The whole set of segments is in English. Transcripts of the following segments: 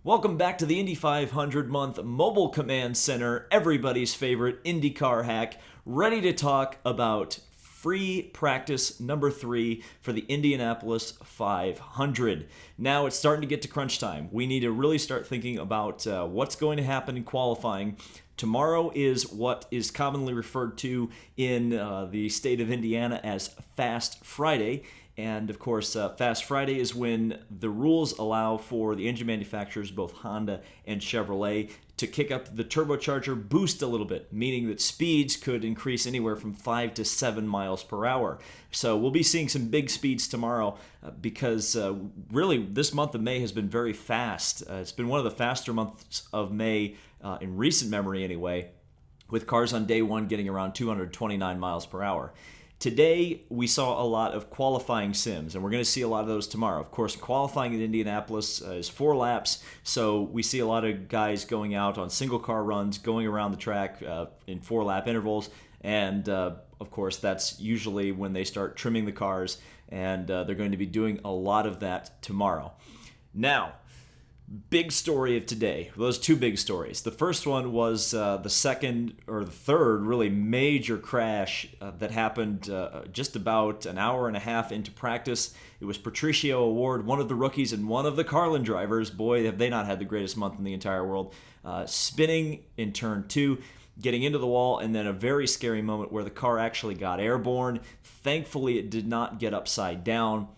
Welcome back to the Indy 500 month mobile command center, everybody's favorite IndyCar hack, ready to talk about free practice number 3 for the Indianapolis 500. Now it's starting to get to crunch time. We need to really start thinking about what's going to happen in qualifying. Tomorrow is what is commonly referred to in the state of Indiana as Fast Friday. And of course, Fast Friday is when the rules allow for the engine manufacturers, both Honda and Chevrolet, to kick up the turbocharger boost a little bit, meaning that speeds could increase anywhere from 5 to 7 miles per hour. So we'll be seeing some big speeds tomorrow because really this month of May has been very fast. It's been one of the faster months of May in recent memory anyway, with cars on day one getting around 229 miles per hour. Today, we saw a lot of qualifying sims, and we're going to see a lot of those tomorrow. Of course, qualifying in Indianapolis is 4 laps, so we see a lot of guys going out on single-car runs, going around the track in 4-lap intervals, and of course, that's usually when they start trimming the cars, and they're going to be doing a lot of that tomorrow. Now, big story of today. Those two big stories. The first one was the second or the third really major crash that happened just about an hour and a half into practice. It was Pato O'Ward, one of the rookies and one of the Carlin drivers. Boy, have they not had the greatest month in the entire world. Spinning in turn 2, getting into the wall, and then a very scary moment where the car actually got airborne. Thankfully, it did not get upside down.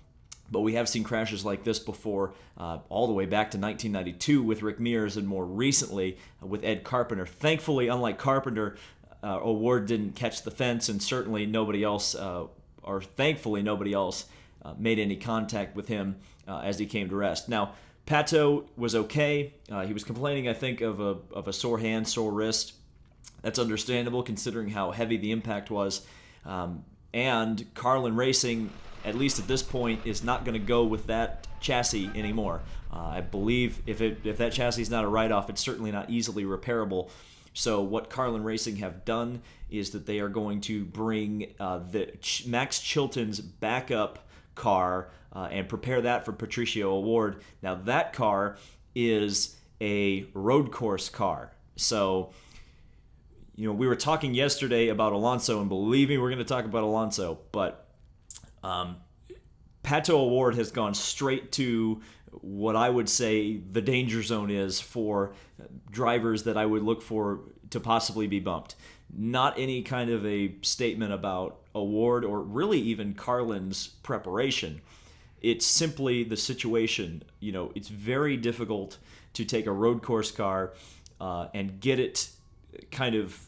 But we have seen crashes like this before, all the way back to 1992 with Rick Mears, and more recently with Ed Carpenter. Thankfully, unlike Carpenter, O'Ward didn't catch the fence, and certainly nobody else, or thankfully nobody else, made any contact with him as he came to rest. Now, Pato was okay. He was complaining, I think, of a sore hand, sore wrist. That's understandable considering how heavy the impact was. And Carlin Racing, at least at this point, is not going to go with that chassis anymore. I believe if that chassis is not a write-off, it's certainly not easily repairable. So what Carlin Racing have done is that they are going to bring the Max Chilton's backup car and prepare that for Pato O'Ward. Now that car is a road course car. So, you know, we were talking yesterday about Alonso, and believe me, we're going to talk about Alonso, but Pato O'Ward has gone straight to what I would say the danger zone is for drivers that I would look for to possibly be bumped. Not any kind of a statement about O'Ward or really even Carlin's preparation. It's simply the situation. You know, it's very difficult to take a road course car and get it kind of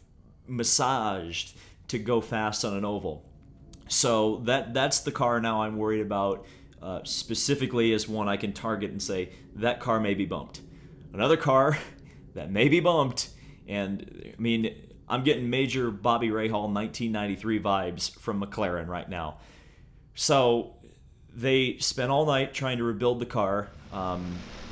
massaged to go fast on an oval. So that's the car now I'm worried about, specifically as one I can target and say, that car may be bumped. Another car that may be bumped, and I mean, I'm getting major Bobby Rahal 1993 vibes from McLaren right now. So they spent all night trying to rebuild the car.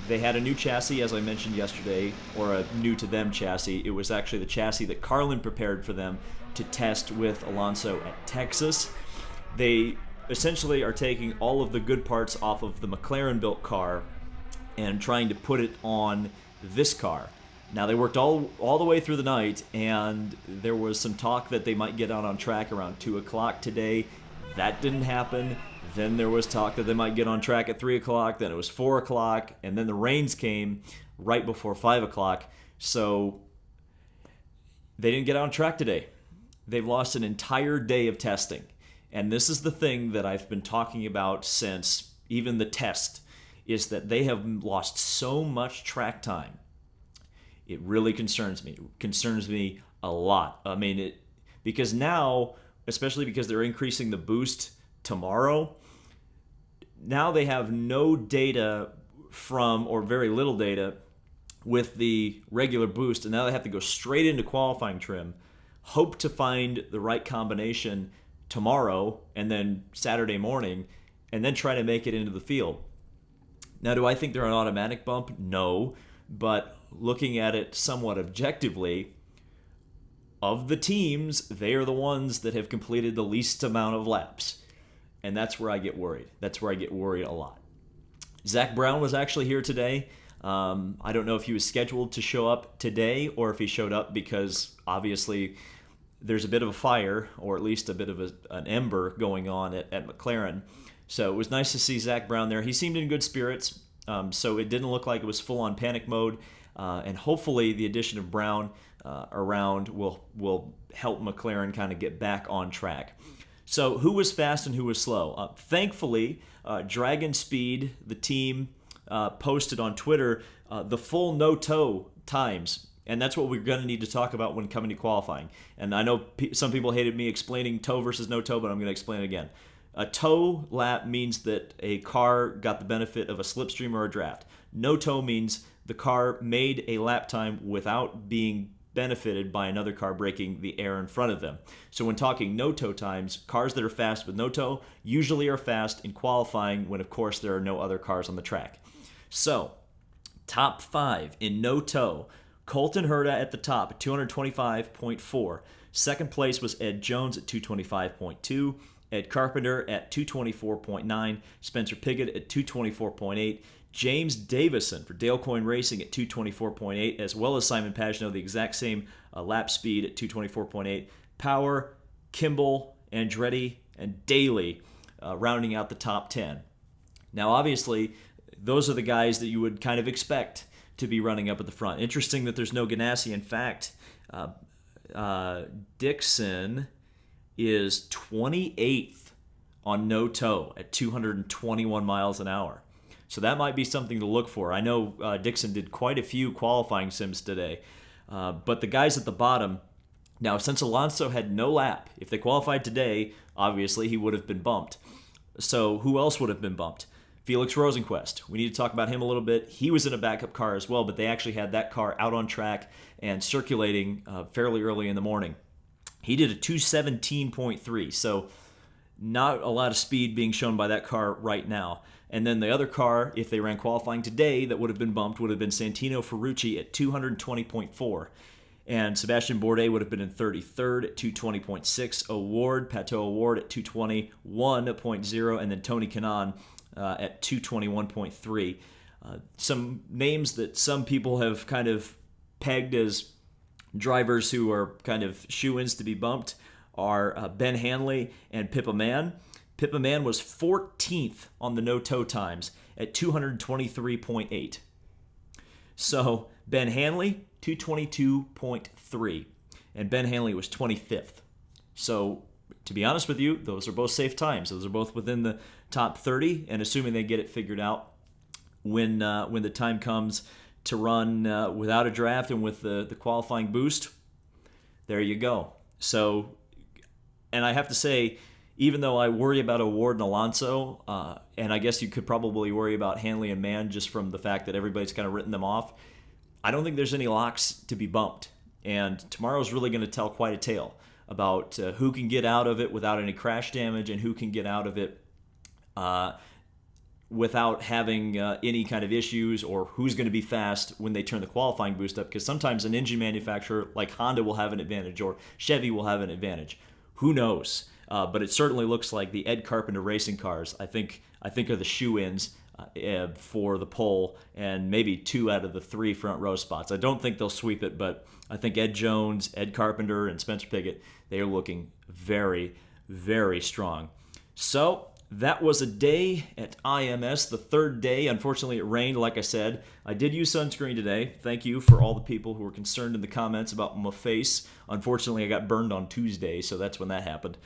They had a new chassis, as I mentioned yesterday, or a new-to-them chassis. It was actually the chassis that Carlin prepared for them to test with Alonso at Texas. They essentially are taking all of the good parts off of the McLaren-built car and trying to put it on this car. Now, they worked all the way through the night, and there was some talk that they might get out on track around 2 o'clock today. That didn't happen. Then there was talk that they might get on track at 3 o'clock, then it was 4 o'clock, and then the rains came right before 5 o'clock. So they didn't get on track today. They've lost an entire day of testing. And this is the thing that I've been talking about since even the test, is that they have lost so much track time. It really concerns me. It concerns me a lot. I mean, because now, especially because they're increasing the boost tomorrow, now they have no data from, or very little data, with the regular boost, and now they have to go straight into qualifying trim, hope to find the right combination tomorrow and then Saturday morning, and then try to make it into the field. Now, do I think they're an automatic bump? No, but looking at it somewhat objectively, of the teams, they are the ones that have completed the least amount of laps. And that's where I get worried. That's where I get worried a lot. Zach Brown was actually here today. I don't know if he was scheduled to show up today or if he showed up because obviously there's a bit of a fire, or at least a bit of an ember going on at McLaren. So it was nice to see Zach Brown there. He seemed in good spirits, so it didn't look like it was full-on panic mode. And hopefully the addition of Brown around will help McLaren kind of get back on track. So who was fast and who was slow? Thankfully, Dragon Speed, the team, posted on Twitter the full no-toe times. And that's what we're going to need to talk about when coming to qualifying. And I know some people hated me explaining toe versus no toe, but I'm going to explain it again. A toe lap means that a car got the benefit of a slipstream or a draft. No toe means the car made a lap time without being benefited by another car breaking the air in front of them. So when talking no toe times, cars that are fast with no toe usually are fast in qualifying when, of course, there are no other cars on the track. So, top 5 in no toe. Colton Herta at the top at 225.4. Second place was Ed Jones at 225.2. Ed Carpenter at 224.9. Spencer Pigot at 224.8. James Davison for Dale Coyne Racing at 224.8, as well as Simon Pagenaud, the exact same lap speed at 224.8. Power, Kimball, Andretti, and Daly rounding out the top 10. Now, obviously, those are the guys that you would kind of expect to be running up at the front. Interesting that there's no Ganassi. In fact, Dixon is 28th on no toe at 221 miles an hour. So that might be something to look for. I know Dixon did quite a few qualifying sims today, but the guys at the bottom, now since Alonso had no lap, if they qualified today, obviously he would have been bumped. So who else would have been bumped? Felix Rosenquist. We need to talk about him a little bit. He was in a backup car as well, but they actually had that car out on track and circulating fairly early in the morning. He did a 217.3, so not a lot of speed being shown by that car right now. And then the other car, if they ran qualifying today, that would have been bumped would have been Santino Ferrucci at 220.4. And Sebastian Bourdais would have been in 33rd at 220.6. O'Ward, Pato O'Ward at 221.0. And then Tony Kanaan at 221.3. Some names that some people have kind of pegged as drivers who are kind of shoo-ins to be bumped are Ben Hanley and Pippa Mann. Pippa Mann was 14th on the no-toe times at 223.8. So Ben Hanley, 222.3. And Ben Hanley was 25th. So to be honest with you, those are both safe times. Those are both within the top 30, and assuming they get it figured out when the time comes to run without a draft and with the qualifying boost, there you go. So, and I have to say, even though I worry about O'Ward and Alonso, and I guess you could probably worry about Hanley and Mann just from the fact that everybody's kind of written them off, I don't think there's any locks to be bumped. And tomorrow's really going to tell quite a tale about who can get out of it without any crash damage and who can get out of it without having any kind of issues, or who's going to be fast when they turn the qualifying boost up, because sometimes an engine manufacturer like Honda will have an advantage or Chevy will have an advantage. Who knows? But it certainly looks like the Ed Carpenter racing cars, I think are the shoe-ins for the pole, and maybe 2 out of the 3 front row spots. I don't think they'll sweep it, but I think Ed Jones, Ed Carpenter, and Spencer Pigot, they are looking very, very strong. So that was a day at IMS, the third day. Unfortunately, it rained, like I said. I did use sunscreen today. Thank you for all the people who were concerned in the comments about my face. Unfortunately, I got burned on Tuesday, so that's when that happened.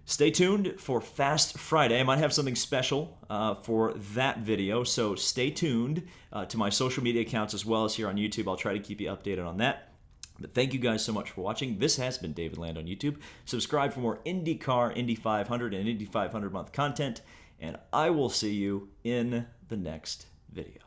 Stay tuned for Fast Friday. I might have something special for that video, so stay tuned to my social media accounts as well as here on YouTube. I'll try to keep you updated on that. But thank you guys so much for watching. This has been David Land on YouTube. Subscribe for more IndyCar, Indy 500, and Indy 500 month content, and I will see you in the next video.